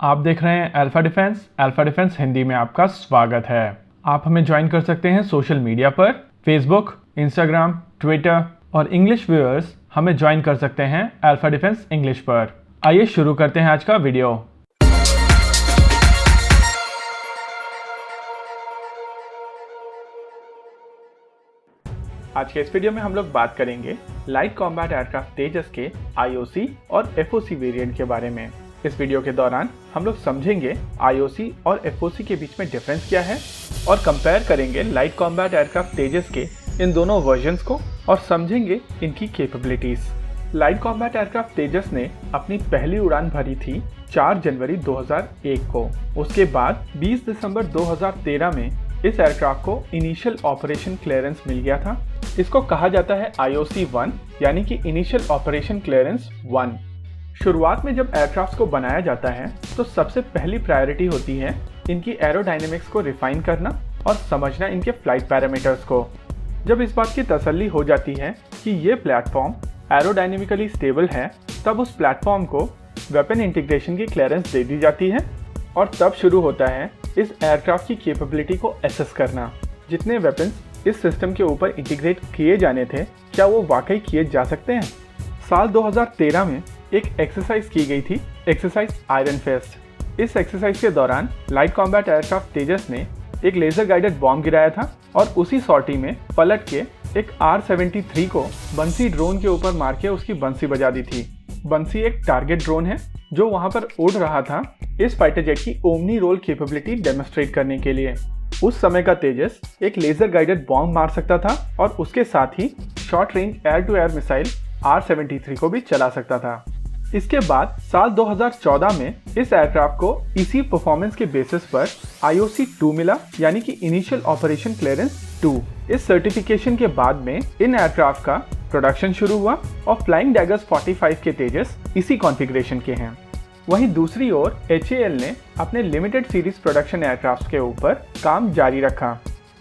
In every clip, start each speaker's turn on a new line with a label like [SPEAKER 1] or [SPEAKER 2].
[SPEAKER 1] आप देख रहे हैं अल्फा डिफेंस हिंदी में आपका स्वागत है। आप हमें ज्वाइन कर सकते हैं सोशल मीडिया पर, फेसबुक, इंस्टाग्राम, ट्विटर और इंग्लिश व्यूअर्स हमें ज्वाइन कर सकते हैं अल्फा डिफेंस इंग्लिश पर। आइए शुरू करते हैं आज का वीडियो। आज के इस वीडियो में हम लोग बात करेंगे लाइट कॉम्बैट एयरक्राफ्ट तेजस के आईओसी और एफओसी वेरिएंट के बारे में। इस वीडियो के दौरान हम लोग समझेंगे आईओसी और एफओसी के बीच में डिफरेंस क्या है और कंपेयर करेंगे लाइट कॉम्बैट एयरक्राफ्ट तेजस के इन दोनों वर्जन्स को और समझेंगे इनकी कैपेबिलिटीज। लाइट कॉम्बैट एयरक्राफ्ट तेजस ने अपनी पहली उड़ान भरी थी 4 जनवरी 2001 को। उसके बाद 20 दिसंबर 2013 में इस एयरक्राफ्ट को इनिशियल ऑपरेशन क्लियरेंस मिल गया था। इसको कहा जाता है आईओसी 1 यानी कि इनिशियल ऑपरेशन क्लियरेंस 1। शुरुआत में जब एयरक्राफ्ट को बनाया जाता है तो सबसे पहली प्रायोरिटी होती है इनकी एरोडायनेमिक्स को रिफाइन करना और समझना इनके फ्लाइट पैरामीटर्स को। जब इस बात की तसल्ली हो जाती है कि ये प्लेटफॉर्म एरोडायनेमिकली स्टेबल है, तब उस प्लेटफॉर्म को वेपन इंटीग्रेशन की क्लियरेंस दे दी जाती है और तब शुरू होता है इस एयरक्राफ्ट की कैपेबिलिटी को एसेस करना। जितने वेपन्स इस सिस्टम के ऊपर इंटीग्रेट किए जाने थे, क्या वो वाकई किए जा सकते हैं? साल 2013 में एक एक्सरसाइज की गई थी, एक्सरसाइज आयरन फिस्ट। इस एक्सरसाइज के दौरान लाइट कॉम्बैट एयरक्राफ्ट तेजस ने एक लेजर गाइडेड बॉम्ब गिराया था और उसी सॉर्टी में पलट के एक R-73 को बंसी ड्रोन के ऊपर मार के उसकी बंसी बजा दी थी। बंसी एक टारगेट ड्रोन है जो वहां पर उड़ रहा था इस फाइटर जेट की ओमनी रोल कैपेबिलिटी डेमोन्स्ट्रेट करने के लिए। उस समय का तेजस एक लेजर गाइडेड बॉम्ब मार सकता था और उसके साथ ही short range air to air missile R-73 को भी चला सकता था। इसके बाद साल 2014 में इस एयरक्राफ्ट को इसी परफॉर्मेंस के बेसिस पर आईओसी 2 मिला, यानी कि इनिशियल ऑपरेशन क्लियरेंस 2। इस सर्टिफिकेशन के बाद में इन एयरक्राफ्ट का प्रोडक्शन शुरू हुआ और फ्लाइंग डैगर्स 45 के तेजस इसी कॉन्फ़िगरेशन के हैं। वहीं दूसरी ओर HAL ने अपने लिमिटेड सीरीज प्रोडक्शन एयरक्राफ्ट के ऊपर काम जारी रखा।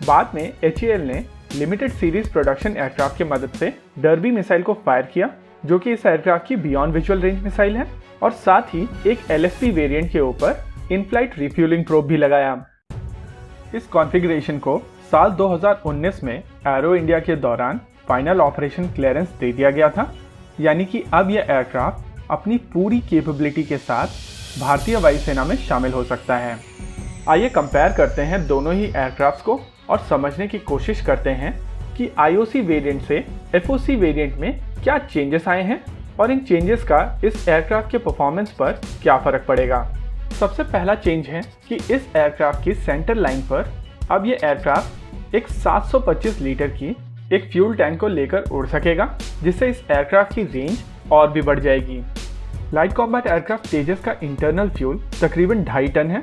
[SPEAKER 1] बाद में HAL ने लिमिटेड सीरीज प्रोडक्शन एयरक्राफ्ट की मदद से डर्बी मिसाइल को फायर किया, जो कि इस एयरक्राफ्ट की बियॉन्ड विजुअल रेंज मिसाइल है, और साथ ही एक LSP वेरिएंट के ऊपर इन फ्लाइट रिफ्यूलिंग प्रोब भी लगाया। इस कॉन्फ़िगरेशन को साल 2019 में एरो इंडिया के दौरान फाइनल ऑपरेशन क्लियरेंस दे दिया गया था, यानी कि अब यह एयरक्राफ्ट अपनी पूरी कैपेबिलिटी के साथ भारतीय वायुसेना में शामिल हो सकता है। आइए कंपेयर करते हैं दोनों ही एयरक्राफ्ट्स को और समझने की कोशिश करते हैं कि आईओसी वेरिएंट से एफओसी वेरिएंट में क्या चेंजेस आए हैं और इन चेंजेस का इस एयरक्राफ्ट के परफॉर्मेंस पर क्या फ़र्क पड़ेगा। सबसे पहला चेंज है कि इस एयरक्राफ्ट की सेंटर लाइन पर अब ये एयरक्राफ्ट एक 725 लीटर की एक फ्यूल टैंक को लेकर उड़ सकेगा, जिससे इस एयरक्राफ्ट की रेंज और भी बढ़ जाएगी। लाइट कॉम्बैट एयरक्राफ्ट तेजस का इंटरनल फ्यूल तकरीबन 2.5 टन है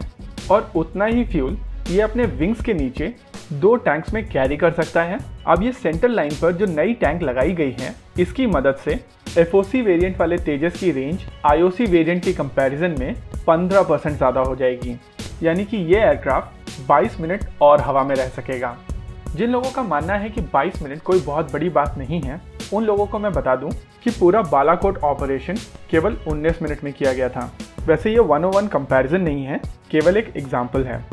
[SPEAKER 1] और उतना ही फ्यूल ये अपने विंग्स के नीचे 2 टैंक्स में कैरी कर सकता है। अब ये सेंटर लाइन पर जो नई टैंक लगाई गई है, इसकी मदद से एफओसी वेरिएंट वाले तेजस की रेंज आईओसी वेरिएंट की कंपैरिजन में 15% ज़्यादा हो जाएगी, यानी कि ये एयरक्राफ्ट 22 मिनट और हवा में रह सकेगा। जिन लोगों का मानना है कि 22 मिनट कोई बहुत बड़ी बात नहीं है, उन लोगों को मैं बता दूं कि पूरा बालाकोट ऑपरेशन केवल 19 मिनट में किया गया था। वैसे ये 101 कंपैरिजन नहीं है, केवल एक एग्जाम्पल है।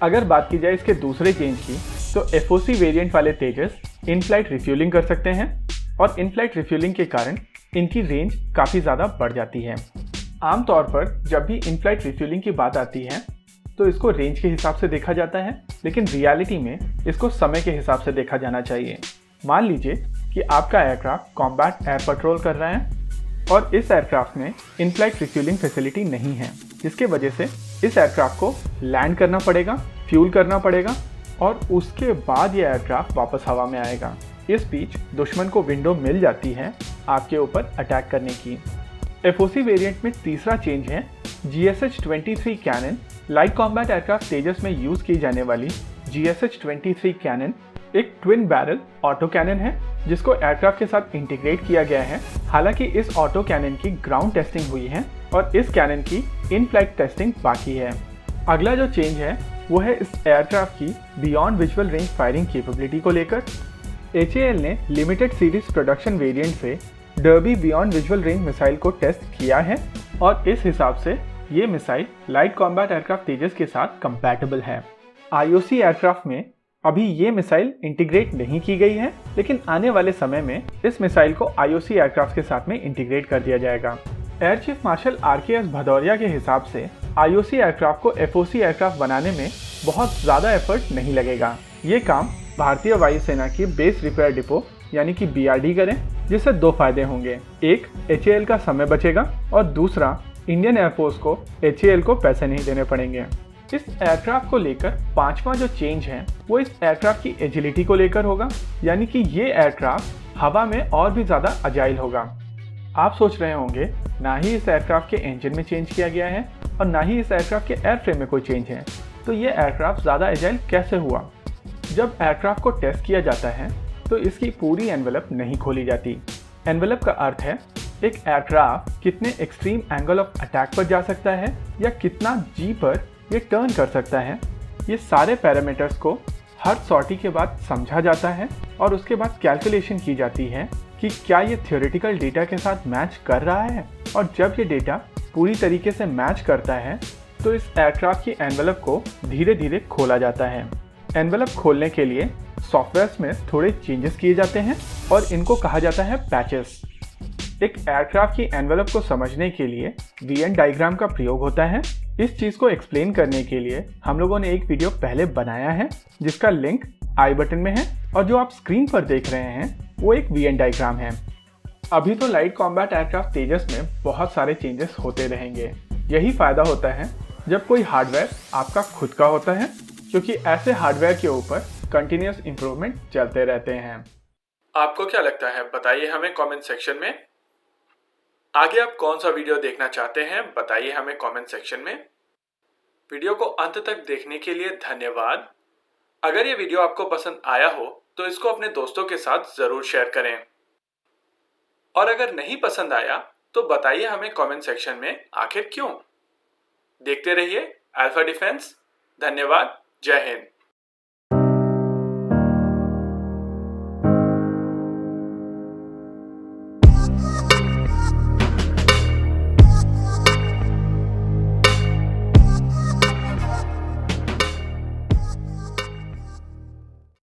[SPEAKER 1] अगर बात की जाए इसके दूसरे चेंज की, तो एफओसी वेरिएंट वाले तेजस इन फ्लाइट रिफ्यूलिंग कर सकते हैं और इन फ्लाइट रिफ्यूलिंग के कारण इनकी रेंज काफ़ी ज़्यादा बढ़ जाती है। आमतौर पर जब भी इन फ्लाइट रिफ्यूलिंग की बात आती है तो इसको रेंज के हिसाब से देखा जाता है, लेकिन रियलिटी में इसको समय के हिसाब से देखा जाना चाहिए। मान लीजिए कि आपका एयरक्राफ्ट कॉम्बैट एयर पेट्रोल कर रहा है और इस एयरक्राफ्ट में इन फ्लाइट रिफ्यूलिंग फैसिलिटी नहीं है, जिसके वजह से इस एयरक्राफ्ट को लैंड करना पड़ेगा, फ्यूल करना पड़ेगा और उसके बाद ये एयरक्राफ्ट वापस हवा में आएगा। इस बीच दुश्मन को विंडो मिल जाती है आपके ऊपर अटैक करने की। एफओसी वेरिएंट में तीसरा चेंज है GSH-23 cannon. Light combat aircraft Tejas में यूज़ की जाने वाली GSH-23 कैनन एक ट्विन बैरल ऑटो कैनन है, जिसको एयरक्राफ्ट के साथ इंटीग्रेट किया गया है। हालांकि इस ऑटो कैनन की ग्राउंड टेस्टिंग हुई है और इस कैनन की इन फ्लाइट टेस्टिंग बाकी है। अगला जो चेंज है वो है इस एयरक्राफ्ट की beyond visual range firing capability को लेकर। HAL ने लिमिटेड सीरीज प्रोडक्शन वेरिएंट से derby beyond visual range missile को टेस्ट किया है और इस हिसाब से ये मिसाइल लाइट कॉम्बैट एयरक्राफ्ट तेजस के साथ कंपैटिबल है। आईओसी एयरक्राफ्ट में अभी ये मिसाइल इंटीग्रेट नहीं की गई है, लेकिन आने वाले समय में इस मिसाइल को आईओसी एयरक्राफ्ट के साथ में इंटीग्रेट कर दिया जाएगा। Air chief marshal RKS Bhadauria के हिसाब से आईओसी एयरक्राफ्ट को FOC एयरक्राफ्ट बनाने में बहुत ज़्यादा एफर्ट नहीं लगेगा। ये काम भारतीय वायुसेना की बेस रिपेयर डिपो यानी कि BRD करें, जिससे दो फायदे होंगे। एक, HAL का समय बचेगा और दूसरा, इंडियन एयरफोर्स को HAL को पैसे नहीं देने पड़ेंगे। इस एयरक्राफ्ट को लेकर पांचवा जो चेंज है वो इस एयरक्राफ्ट की एजिलिटी को लेकर होगा, यानी कि ये एयरक्राफ्ट हवा में और भी ज़्यादा अजाइल होगा। आप सोच रहे होंगे ना ही इस एयरक्राफ्ट के इंजन में चेंज किया गया है और ना ही इस एयरक्राफ्ट के एयरफ्रेम में कोई चेंज है, तो ये एयरक्राफ्ट ज़्यादा एजाइल कैसे हुआ। जब एयरक्राफ्ट को टेस्ट किया जाता है तो इसकी पूरी एनवेलप नहीं खोली जाती। एनवेलप का अर्थ है एक एयरक्राफ्ट कितने एक्सट्रीम एंगल ऑफ अटैक पर जा सकता है या कितना G पर ये टर्न कर सकता है। ये सारे पैरामीटर्स को हर सॉर्टी के बाद समझा जाता है और उसके बाद कैलकुलेशन की जाती है कि क्या ये थ्योरेटिकल डेटा के साथ मैच कर रहा है, और जब ये डेटा पूरी तरीके से मैच करता है तो इस एयरक्राफ्ट की एनवेलप को धीरे धीरे खोला जाता है। एनवेलप खोलने के लिए सॉफ्टवेयर में थोड़े चेंजेस किए जाते हैं और इनको कहा जाता है पैचेस। एक एयरक्राफ्ट की एनवेलप को समझने के लिए VN डायग्राम का प्रयोग होता है। इस चीज़ को एक्सप्लेन करने के लिए हम लोगों ने एक वीडियो पहले बनाया है जिसका लिंक आई बटन में है, और जो आप स्क्रीन पर देख रहे हैं वो एक VN डायग्राम है। अभी तो लाइट कॉम्बैट एयरक्राफ्ट तेजस में बहुत सारे चेंजेस होते रहेंगे। यही फायदा होता है जब कोई हार्डवेयर आपका खुद का होता है, क्योंकि ऐसे हार्डवेयर के ऊपर कंटिन्यूस इंप्रूवमेंट चलते रहते हैं। आपको क्या लगता है, बताइए हमें कमेंट सेक्शन में। आगे आप कौन सा वीडियो देखना चाहते हैं बताइए हमें कमेंट सेक्शन में। वीडियो को अंत तक देखने के लिए धन्यवाद। अगर ये वीडियो आपको पसंद आया हो तो इसको अपने दोस्तों के साथ जरूर शेयर करें, और अगर नहीं पसंद आया तो बताइए हमें कमेंट सेक्शन में आखिर क्यों। देखते रहिए अल्फा डिफेंस। धन्यवाद। जय हिंद।